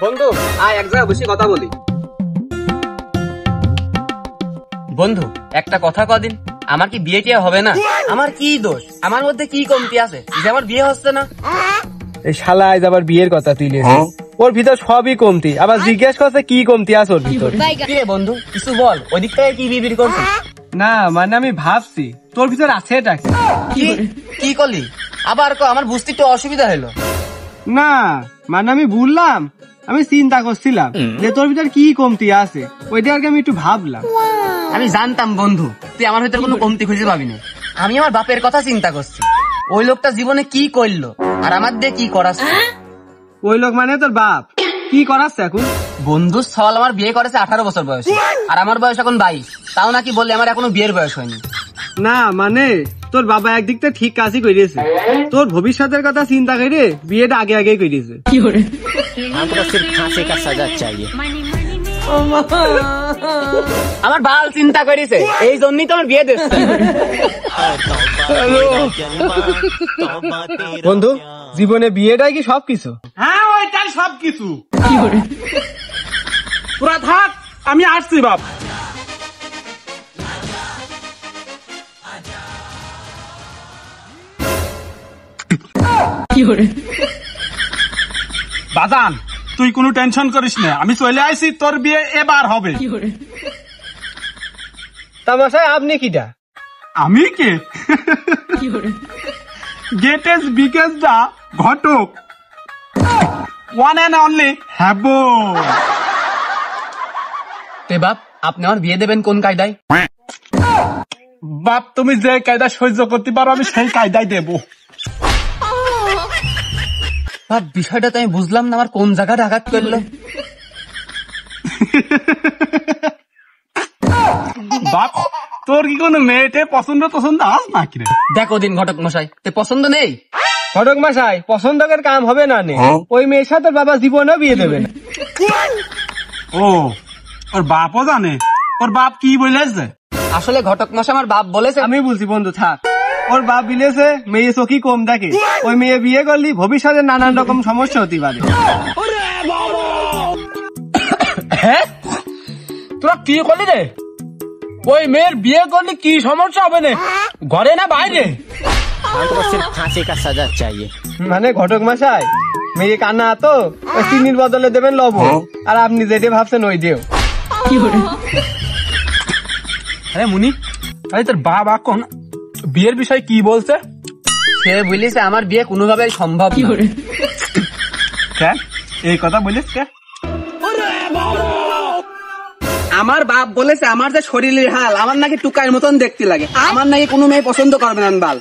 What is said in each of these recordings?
বন্ধু আয় এক জায়গায় বসে কথা বলি। বন্ধু একটা কথা কদিন, আমার কি বিয়ে টিয়া হবে না? আমার কি দোষ? আমার মধ্যে কি কমতি আছে যে আমার বিয়ে হচ্ছে না? এই শালা আজ আবার বিয়ের কথা তুলেছে। ওর ভিতর সবই কমতি, আবার জিজ্ঞেস করছে কি কমতি আছে ওর ভিতরে। কি রে বন্ধু কিছু বল, ওদিক থেকে কি বিবির করছিস? না মানে আমি ভাবছি তোর ভিতর আছে এটা কি করলি আবার? আমার বুঝতে একটু অসুবিধা হলো। না মানে আমি বললাম, আমি চিন্তা করছিলাম যে তোর ভিতর কি কমতি আছে, ওইটা আর কি আমি একটু ভাবলাম। আমি জানতাম বন্ধু তুই আমার ভিতরে কোনো কমতি খুঁজে পাবি না। আমি আমার বাপের কথা চিন্তা করছি, ওই লোকটা জীবনে কি করলো আর আমার দিয়ে কি করাচ্ছে। ওই লোক মানে তোর বাপ কি করাচ্ছে এখন? বন্ধু সল আমার বিয়ে করেছে 18 বছর বয়সে, আর আমার বয়স এখন 22। তাও নাকি বললে আমার এখনো বিয়ের বয়স হয়নি। না মানে তোর বাবা একদিক থেকে ঠিক কাজই করেছে, তোর ভবিষ্যতের কথা চিন্তা করে বিয়েটা আগে আগে করেছে। আমার বাল চিন্তা করেছে, এই জন্যই তো আমার বিয়ে দিচ্ছে। বন্ধু জীবনে বিয়েটাই কি সবকিছু? হ্যাঁ ওইটাই সবকিছু। পুরা থাক, আমি আসছি বাপ। বাজান তুই কোনো টেনশন করিস না, আমি চলে আইছি, তোর বিয়ে এবার হবে। তামাশায় আপনি কিটা? আমি কে? গেটেস বিকেস দা ঘটক, ওয়ান এন্ড অনলি হ্যাবো। তে বাপ আপনি আমার বিয়ে দেবেন কোন কায়দায়? বাপ তুমি যে কায়দা সহ্য করতে পারো আমি সেই কায়দায় দেবো। বাপ বিষয়টা তো আমি বুঝলাম না, আমার কোন জায়গাটা আঘাত করলো। বাপ তোর কি কোনো মেয়েটে পছন্দ আস নাকি রে? দেখো দিন ঘটক মশাই, তে পছন্দ নেই? ঘটক মশাই পছন্দের কাম হবে না নে, ওই মেয়ের সাথে বাবা জীবনেও বিয়ে দেবে না। ও ওর বাপও জানে? ওর বাপ কি বলেছে? আসলে ঘটক মশাই আমার বাপ বলেছে। আমি বলছি বন্ধু থাক, ওর বাপ বিলেছে মেয়ে চোখই কম দেখে, ওই মেয়ে বিয়ে করলি ভবিষ্যতে নানান রকম সমস্যা হতে পারে। হ্যাঁ তোরা কি করলি রে? ওই মেয়ের বিয়ে করলে কি সমস্যা হবে না? ঘরে না বাইরে? মানে ঘটক মশাই মেয়ে কান্না তো ওই চিনির বদলে দেবেন লবণ, আর আপনি যেটা ভাবছেন ওই দিও। আরে মুনি, আরে তোর বাবা কোন বিয়ের বিষয় কি বলছে? সে বলেছে আমার বিয়ে কোনোভাবে সম্ভব না। এই কথা বলিস কে? আমার বাপ বলেছে আমার যে শরীরের হাল, আমার নাকি টুকার মতন দেখতে লাগে, আমার নাকি কোনো মেয়ে পছন্দ করবে না। বাল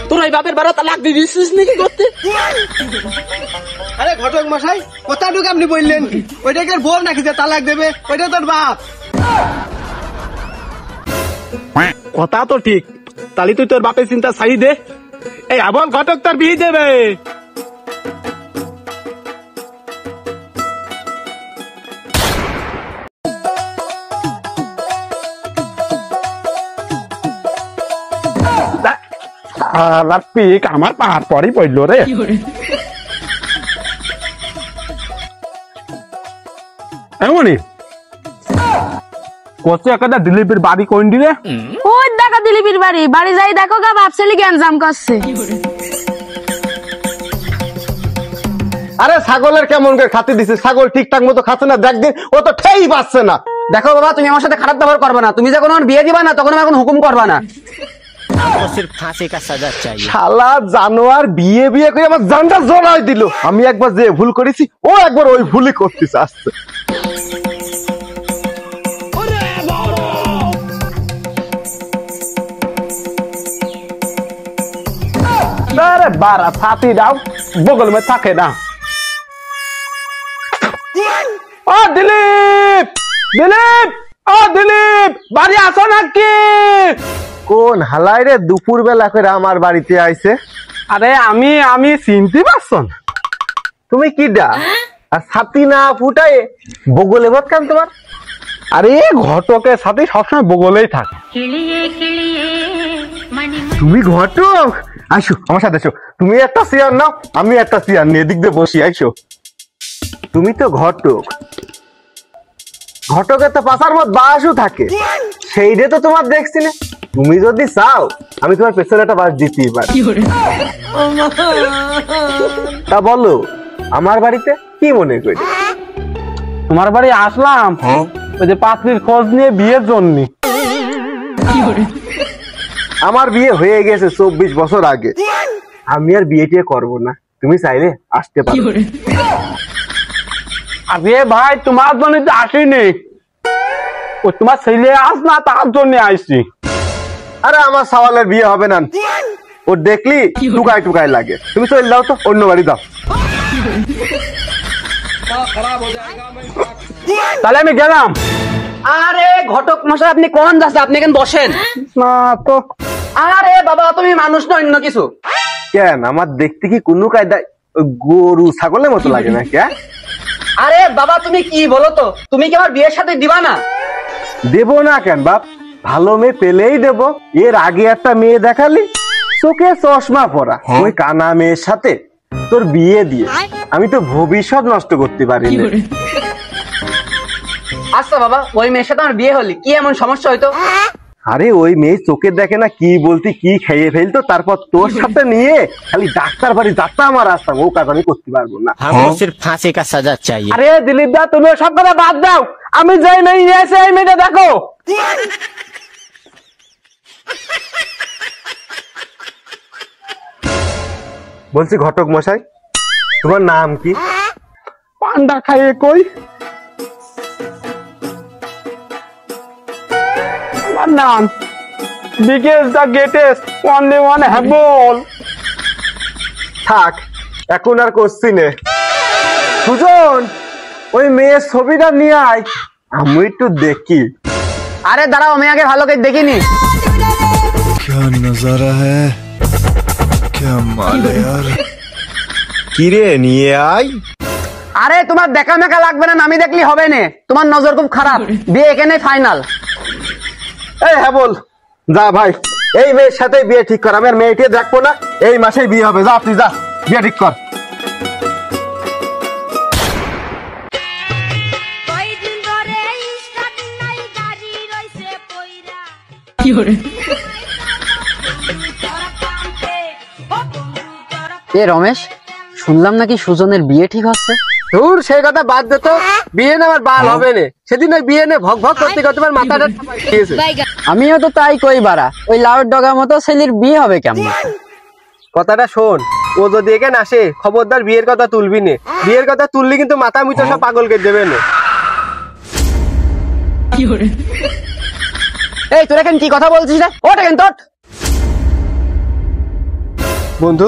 তোর ওই বাপের বারো তালাক দিয়ে দিচ্ছিস নাকি করতে? আরে ঘটক মশাই কথাটুকু আপনি বললেন কি? ওইটাকে বল নাকি যে তালাক দেবে? ওইটা তোর বাপ। কথা তো ঠিক, তাহলে তুই তোর বাপের চিন্তা ছাড়ি দে। এই আবার ঘটক তার বিয়ে দেবে। পিক আমার পাহাড় পরই পড়লো রে। এমনই কোচে একটা দিলীপের বাড়ি কোন দিলে? ওই দেখো দিলীপের বাড়ি, বাড়ি যাই দেখো গা বাপ ছেলে গ্যাঞ্জাম করছে। আরে ছাগলের কেমন করে খাতে দিছে? ছাগল ঠিকঠাক মতো খাচ্ছে না, দেখ দিন ও তো খেয়েই পাচ্ছে না। দেখো বাবা তুমি আমার সাথে খারাপ ব্যবহার করবে না, তুমি যখন আমার বিয়ে দিবা না তখন আমার কোনো হুকুম করবা না। শালা জানোয়ার বিয়ে বিয়ে করে আমার জানটা জড়াই দিল। আমি একবার যে ভুল করেছি ও একবার ওই ভুলই করতে চাচ্ছে। আরে বারা ছাতি দাও, বগল মে থাকে না। ও দিলীপ, দিলীপ, ও দিলীপ, বাড়ি আসো নাকি? কোন হালাই রে দুপুর বেলা করে আমার বাড়িতে আইছে? আরে আমি চিনতে পারছো না? তুমি কি ডা আর ছাতি না ফুটাই বগলে ভোট কেন তোমার? আরে ঘটকের সাথে সবসময় বগলেই থাকে। তুমি ঘটক? আইসো আমার সাথে এসো। তুমি একটা চেয়ার নাও, আমি একটা চেয়ার নিয়ে এদিক দিয়ে বসি। আইসো। তুমি তো ঘটক, ঘটকের তো পাশার মত বাসও থাকে, সেইটা তো তোমার দেখছি না। তুমি যদি চাও আমি তোমার পেছনে একটা বাস দিতেই পারি। তা বলো আমার বাড়িতে কি মনে করি? তোমার বাড়ি আসলাম ওই যে পাত্রীর খোঁজ নিয়ে বিয়ের জন্য। আমার বিয়ে হয়ে গেছে 24 বছর আগে, আমি আর বিয়ে টিয়ে করবো না, তুমি চাইলে আসতে পারো। আরে ভাই তোমার জন্য তো আসিনি, ও তোমার ছেলে আস না তার জন্য আসছি। আরে আমার সওয়ালের বিয়ে হবে না, ও দেখলি টুকাই টুকাই লাগে। তুমি চলে যাও তো, অন্য বাড়ি যাও। তাহলে আমি গেলাম। আরে ঘটক মশাই আপনি কোন যাচ্ছে? আপনি এখানে বসেন না তো। আরে বাবা তুমি মানুষ না অন্য কিছু? কেন আমার দেখতে কি কোনো কায়দায় ওই গরু ছাগলের মতো লাগে না? কে? আরে বাবা তুমি কি বলো তো, তুমি কি আমার বিয়ের সাথে দিবা না? দেবো না কেন বাপ, ভালো মেয়ে পেলেই দেবো। এর আগে একটা মেয়ে দেখালি চোখে চশমা পরা, ওই কানা মেয়ের সাথে তোর বিয়ে দিয়ে আমি তো ভবিষ্যৎ নষ্ট করতে পারি না। আচ্ছা বাবা ওই মেয়ের সাথে আমার বিয়ে হলি কি এমন সমস্যা হইতো? আরে ওই মেয়ে চোখে দেখে না কি বলতি কি খেয়ে ফেলতো, তারপর তোর সাথে নিয়ে খালি ডাক্তার বাড়ি যাতাম আর আসতাম, ও কাজ আমি করতে পারবো না। हमको सिर्फ फांसी का सजा चाहिए। আরে দিলীপ দা তুমি সব কথা বাদ দাও, আমি যাই নাই এসে এই মেয়েটা দেখো। বলছি ঘটক মশাই তোমার নাম কি? পান্ডা খাইয়ে কই আমার নাম biggest the greatest only one হ্যাবল। থাক এখন আর করছি নে। সুজন ওই মেয়ের ছবিটা নিয়ে আয়, আমি একটু দেখি। আরে দাঁড়াও আমি আগে ভালো করে দেখিনি। क्या नजारा है, क्या माल है यार। কিরে নিয়ে আয়। আরে তোমার দেখা মেকা লাগবে না, আমি দেখলি হবে না, তোমার নজর খুব খারাপ, বিয়ে এখানে ফাইনাল। এই হ্যাঁ বল, যা ভাই এই মেয়ের সাথে বিয়ে ঠিক কর, আমি আর মেয়েকে দেখবো না, এই মাসেই বিয়ে হবে। যা তুই যা বিয়ে ঠিক কর। এ রমেশ শুনলাম নাকি সুজনের বিয়ে ঠিক হচ্ছে। দূর সেই কথা বাদ দে তো, বিয়ে না আমার বাল হবে না। সেদিন ওই বিয়ে নে ভক ভক করতে করতে আমার মাথাটা দিয়েছে। আমিও তো তাই কই বাড়া, ওই লাউড ডগার মতো ছেলের বিয়ে হবে কেমন? কথাটা শোন, ও যদি এখানে আসে খবরদার বিয়ের কথা তুলবি নে, বিয়ের কথা তুললি কিন্তু মাথা মুতো সব পাগল করে দেবে না। এই তোরা কেন কি কথা বলছিস রে? ওটা কেন তোর? বন্ধু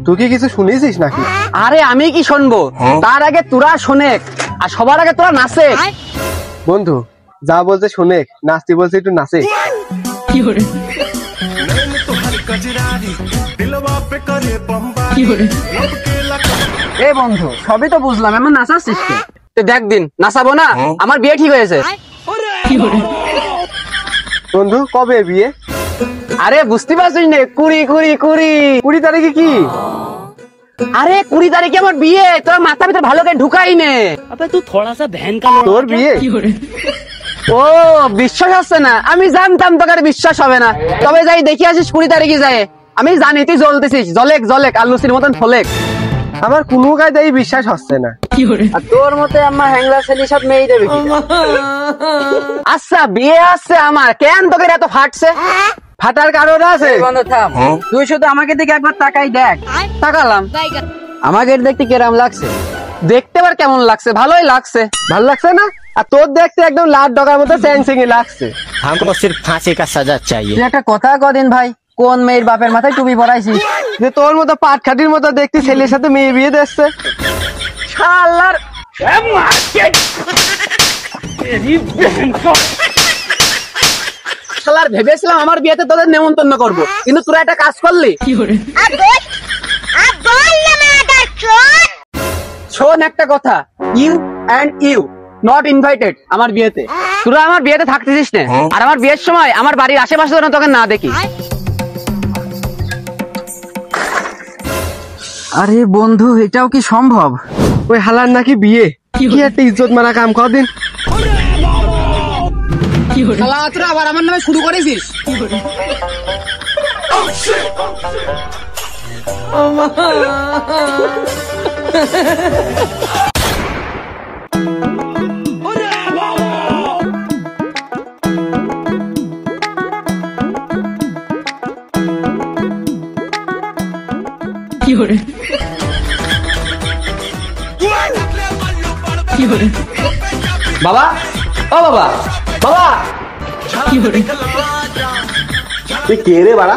তুই কি কিছু শুনেছিস নাকি? আরে আমি কি শুনবো, তার আগে তোরা শোনেক, আর সবার আগে তোরা নাচে। বন্ধু যা বলছে শোনে, নাচতে বলছে একটু নাচে। এ বন্ধু সবই তো বুঝলাম, এমন নাচাচ্ছিস কি? তো দেখ দিন নাচাবো না, আমার বিয়ে ঠিক হয়েছে। বন্ধু কবে বিয়ে? আরে বুঝতে পারছিস না, 20 তারিখে কি? আরে 20 তারিখে আমার বিয়ে, তোরা মাথা ভিতরে ভালো করে ঢুকাই নে। তোর বিয়ে? ও বিশ্বাস হচ্ছে না? আমি জানতাম তোকে আর বিশ্বাস হবে না, তবে যাই দেখি আসিস 20 তারিখে যায়। আমি জানি তুই জ্বলতেছিস, জলেক জলেক আলুসির মতন ফলেক। আমার কোনো কায়দায় বিশ্বাস হচ্ছে না। আর তোর মতে আমার হ্যাংলা ছেলে সব মেয়ে দেবে কি? আচ্ছা বিয়ে আসছে আমার, কেন তোকে এত ফাটছে? ফাটার কারণ আছে? বন্ধু থাম, তুই শুধু আমাকে দেখে একবার তাকাই দেখ। তাকালাম, আমাকে দেখতে কেরাম লাগছে? দেখতে আবার কেমন লাগছে? ভালোই লাগছে। ভাল লাগছে না? আর তোর দেখতে একদম লাট ডগার মতো চ্যাংচিংই লাগছে। हमको सिर्फ फांसी का सजा चाहिए। তুই একটা কথা কদিন ভাই, কোন মেয়ের বাপের মাথায় টুপি পরাইছিস যে তোর মতো পাটখাটির মতো দেখতে ছেলের সাথে মেয়ে বিয়ে দিচ্ছে? শালার? শালার ভেবেছিলাম আমার বিয়েতে তোদের নেমন্তন্ন করব, কিন্তু তোরা একটা কাজ করলি। শোন একটা কথা, you and you not invited আমার বিয়েতে। তোরা আমার বিয়েতে থাকতেছিস না, আর আমার বিয়ের সময় আমার বাড়ির আশেপাশে যেন তোকে না দেখি। আরে বন্ধু, এটাও কি সম্ভব? ওই হালার নাকি বিয়ে, কি একটা ইজ্জত মারা কাম কদিন। শালা তোরা আবার আমার নামে শুরু করেছিস? বাবা, ও বাবা, বাবা, তুই কে রে বাড়া?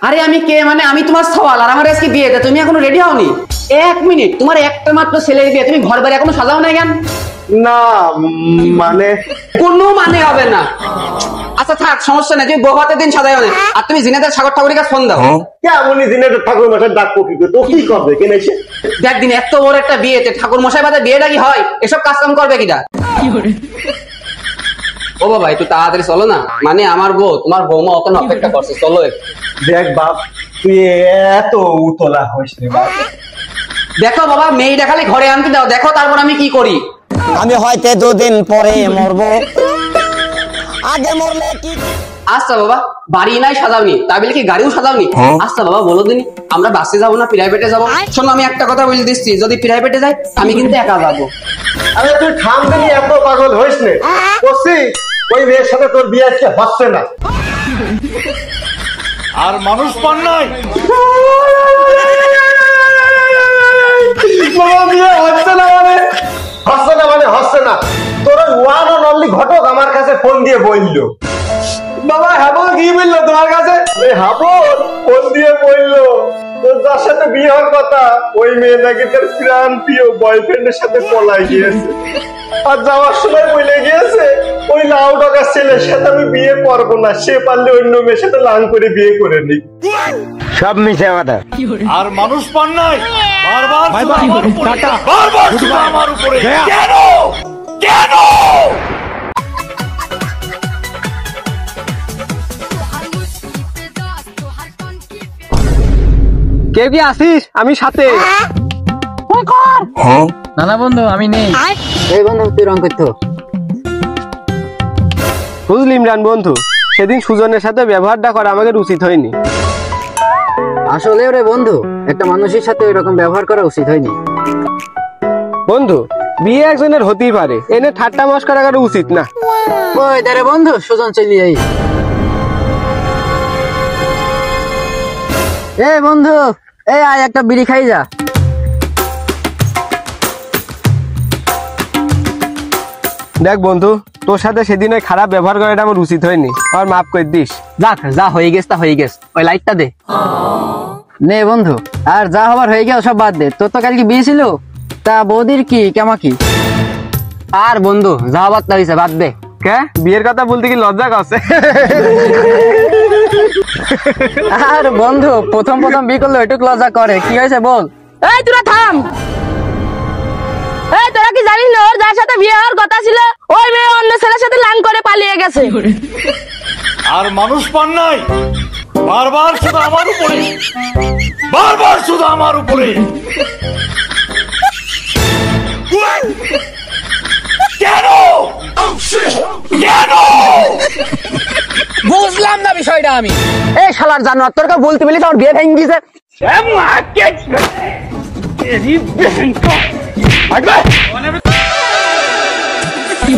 আরে আমি কে মানে আমি তোমার সওয়াল, আর আমার আজকে বিয়েতে তুমি এখনো রেডি হওনি? 1 মিনিট, তোমার একটা মাত্র ছেলের বিয়ে, তুমি ঘর বাড়ি এখনো সাজাও না কেন? না মানে কোনো মানে হবে না। আচ্ছা থাক, সমস্যা নেই, তুমি বৌভাতের দিন সাজাও না। আর তুমি জিনেদার সাগর ঠাকুরের কাছে ফোন দাও। কেমনই দিনে ঠাকুর মশাই ডাকবো কি করে? তো কি করবে কেন এসে? দেখ দিন, এত বড় একটা বিয়েতে ঠাকুর মশাই বাদে বিয়েটা কি হয়? এসব কাজ কাম করবে কিটা? ও বাবা, একটু তাড়াতাড়ি চলো না, মানে আমার বউ, তোমার বৌমা ওখানে অপেক্ষা করছে, চলো একটু। দেখ বাপ, তুই এত উতলা হইস রে বাপ। দেখো বাবা, মেয়েটা খালি ঘরে আনতে দাও, দেখো তারপর আমি কি করি। আমি হয়তো 2 দিন পরে মরবো, আগে মরলে কি? আচ্ছা বাবা, বাড়ি নাই সাজাওনি, তা বলে কি গাড়িও সাজাওনি? আচ্ছা বাবা বলো দিন, আমরা বাসে যাবো না প্রাইভেটে যাবো? শোনো, আমি একটা কথা বলে দিচ্ছি, যদি প্রাইভেটে যাই আমি কিন্তু একা যাবো। আরে তুই থাম দেখি, এত পাগল হইস নে। বসি ওই মেয়ের সাথে তোর বিয়ে আজকে হচ্ছে না। আর মানুষ পান নাই। বাবা, বিয়ে হচ্ছে না মানে? হচ্ছে না মানে হচ্ছে না। তোর ওয়ান অন অনলি ঘটক আমার কাছে ফোন দিয়ে বললো। বাবা হাবল কি বললো তোমার কাছে? হাবল ফোন দিয়ে বললো তোর যার সাথে বিয়ে হওয়ার কথা, ওই মেয়ে নাকি তার প্রাণ প্রিয় বয়ফ্রেন্ডের সাথে পলাই গিয়েছে। আর যাওয়ার সময় বলে গিয়েছে ওই লাউ টাকার ছেলের সাথে আমি বিয়ে করবো না, সে পারলে অন্য মেয়ের সাথে লাং করে বিয়ে করে নি। সব মিছে কথা। আর মানুষ পান নাই। বারবার শুধু আমার উপরে, বারবার শুধু আমার উপরে। কেন কেন? কেউ কি আসিস? আমি সাথে। না না বন্ধু, আমি নেই। এই বন্ধু, তুই রং করতো। বুঝলি ইমরান বন্ধু, সেদিন সুজনের সাথে ব্যবহারটা করা আমাদের উচিত হয়নি। আসলে রে বন্ধু, একটা মানুষের সাথে এরকম ব্যবহার করা উচিত হয়নি। বন্ধু, বিয়ে একজনের হতেই পারে, এনে ঠাট্টা মস্করা করা উচিত না। ওই দাঁড়ে বন্ধু, সুজন চলি যাই। এ বন্ধু, এই আয় একটা বিড়ি খাই যা। দেখ বন্ধু, তোর সাথে সেদিন ওই খারাপ ব্যবহার করাটা আমার উচিত হয়নি, আর মাফ করে দিস। যাক, যা হয়ে গেছে তা হয়ে গেছে, ওই লাইটটা দে। নে বন্ধু, আর যা হবার হয়ে গেল সব বাদ দে। তোর তো কালকে বিয়ে ছিল, তা বৌদির কি কেমন কি? আর বন্ধু যা হবার তা হয়েছে, বাদ দে। কে বিয়ের কথা বলতে কি লজ্জা করছে? আর বন্ধু, প্রথম বিয়ে করলে ওইটুকু লজ্জা করে, কি হয়েছে বল? এই তোরা থাম। এই তোরা কি জানিস না, ওর যার সাথে বিয়ে হওয়ার কথা ছিল ওই মেয়ে অন্য ছেলের সাথে লাং করে পালিয়ে গেছে। আর মানুষ পান নাই। বারবার শুধু আমার উপরে, বারবার শুধু আমার উপরে। কেন কেন? বুঝলাম না বিষয়টা আমি। এই শালার জানোয়ার, তোর কে বলতে বলিস আমার বিয়ে ভেঙে গেছে। কি